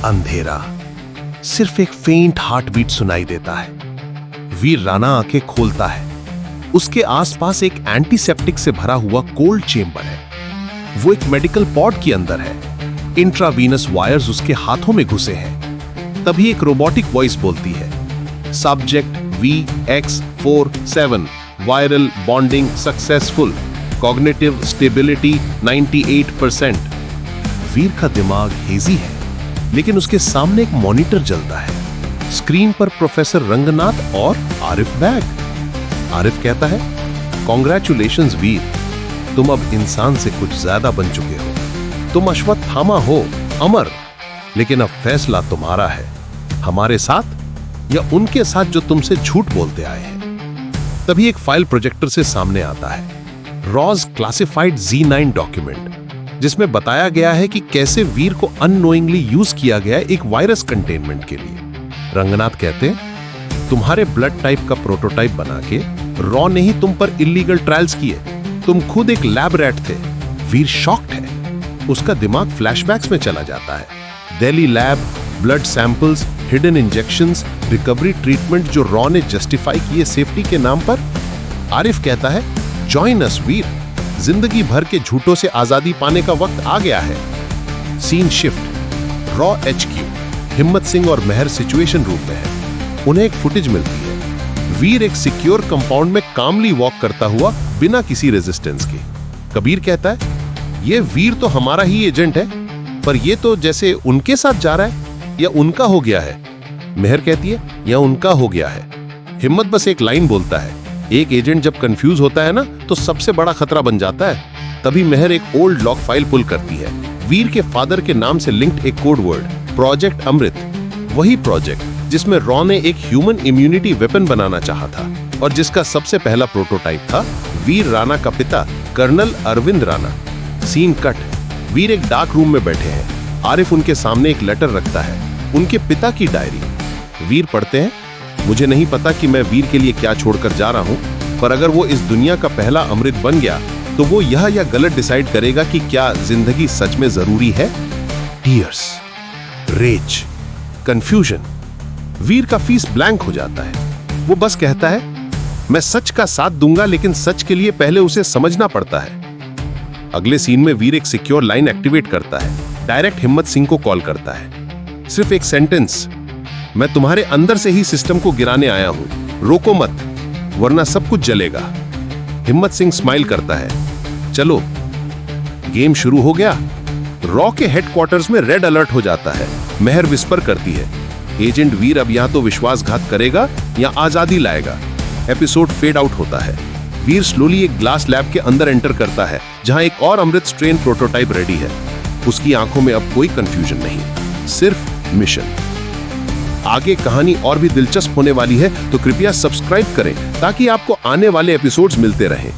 अंधेरा, सिर्फ एक फेंट हार्टबीट सुनाई देता है। वीर राणा आंखें खोलता है। उसके आसपास एक एंटीसेप्टिक से भरा हुआ कोल्ड चेंबर है। वो एक मेडिकल पॉड के अंदर है। इंट्रावीनस वायर्स उसके हाथों में घुसे हैं। तभी एक रोबोटिक वॉइस बोलती है, subject VX47, viral bonding successful, cognitive stability 98%। वीर का दिमाग हेजी है, लेकिन उसके सामने एक मॉनिटर जलता है। स्क्रीन पर प्रोफेसर रंगनाथ और आरिफ बैग। आरिफ कहता है, कॉन्ग्रेचुलेशंस वीर, तुम अब इंसान से कुछ ज्यादा बन चुके हो। तुम अश्वत्थामा हो, अमर, लेकिन अब फैसला तुम्हारा है, हमारे साथ या उनके साथ जो तुमसे झूठ बोलते आए हैं। तभी एक फाइल प्रोजेक्टर से सामने आता है, रॉज क्लासिफाइड Z9 डॉक्यूमेंट, जिसमें बताया गया है कि कैसे वीर को अननोइंगली यूज किया गया एक वायरस कंटेनमेंट के लिए। रंगनाथ कहते हैं, तुम्हारे ब्लड टाइप का प्रोटोटाइप बना के रॉ ने ही तुम पर इलीगल ट्रायल्स किए। तुम खुद एक लैब रैट थे। वीर शॉक्ड है। उसका दिमाग फ्लैशबैक्स में चला जाता है। Delhi lab, blood samples, hidden injections, recovery treatment जो रॉ ने जस्टिफाई किए सेफ्टी के नाम पर। आरिफ कहता है, जॉइन अस वीर, जिंदगी भर के झूठों से आजादी पाने का वक्त आ गया है। सीन शिफ्ट, रॉ HQ, हिम्मत सिंह और मेहर सिचुएशन रूम में है। उन्हें एक फुटेज मिलती है। वीर एक सिक्योर कंपाउंड में कामली वॉक करता हुआ बिना किसी रेजिस्टेंस के। कबीर कहता है, ये वीर तो हमारा ही एजेंट है, पर ये तो जैसे उनके साथ जा रहा है या उनका हो गया है। मेहर कहती है, या उनका हो गया है। हिम्मत बस एक लाइन बोलता है, एक एजेंट जब कंफ्यूज होता है ना, तो सबसे बड़ा खतरा बन जाता है। तभी मेहर एक ओल्ड लॉग फाइल पुल करती है। वीर के फादर के नाम से लिंक्ड एक कोड वर्ड, प्रोजेक्ट अमृत, वही प्रोजेक्ट जिसमें रॉ ने एक ह्यूमन इम्यूनिटी वेपन बनाना चाहा था और जिसका सबसे पहला प्रोटोटाइप था वीर राणा का पिता colonel Arvind Rana. Scene cut, Veer एक डार्क रूम में बैठे हैं। आरिफ उनके सामने एक लेटर रखता है, उनके पिता की डायरी। वीर पढ़ते हैं, मुझे नहीं पता कि मैं वीर के लिए क्या छोड़कर जा रहा हूं, पर अगर वो इस दुनिया का पहला अमृत बन गया तो वो यह या गलत डिसाइड करेगा कि क्या जिंदगी सच में जरूरी है। Tears, raise, confusion. वीर का फीस ब्लैंक हो जाता है। वो बस कहता है, मैं सच का साथ दूंगा, लेकिन सच के लिए पहले उसे समझना पड़ता है। अगले सीन में वीर एक सिक्योर लाइन एक्टिवेट करता है। डायरेक्ट हिम्मत सिंह को कॉल करता है। सिर्फ एक सेंटेंस, मैं तुम्हारे अंदर से ही सिस्टम को गिराने आया हूं, रोको मत, वरना सब कुछ जलेगा। हिम्मत सिंह स्माइल करता है, चलो गेम शुरू हो गया। रॉ के हेडक्वार्टर्स में रेड अलर्ट हो जाता है। मेहर विस्पर करती है, एजेंट वीर अब या तो विश्वासघात करेगा या आजादी लाएगा। एपिसोड फेड आउट होता है। वीर स्लोली एक ग्लास लैब के अंदर एंटर करता है, जहां एक और अमृत स्ट्रेन प्रोटोटाइप रेडी है। उसकी आंखों में अब कोई कंफ्यूजन नहीं, सिर्फ मिशन। आगे कहानी और भी दिलचस्प होने वाली है, तो कृपया सब्सक्राइब करें ताकि आपको आने वाले एपिसोड्स मिलते रहें।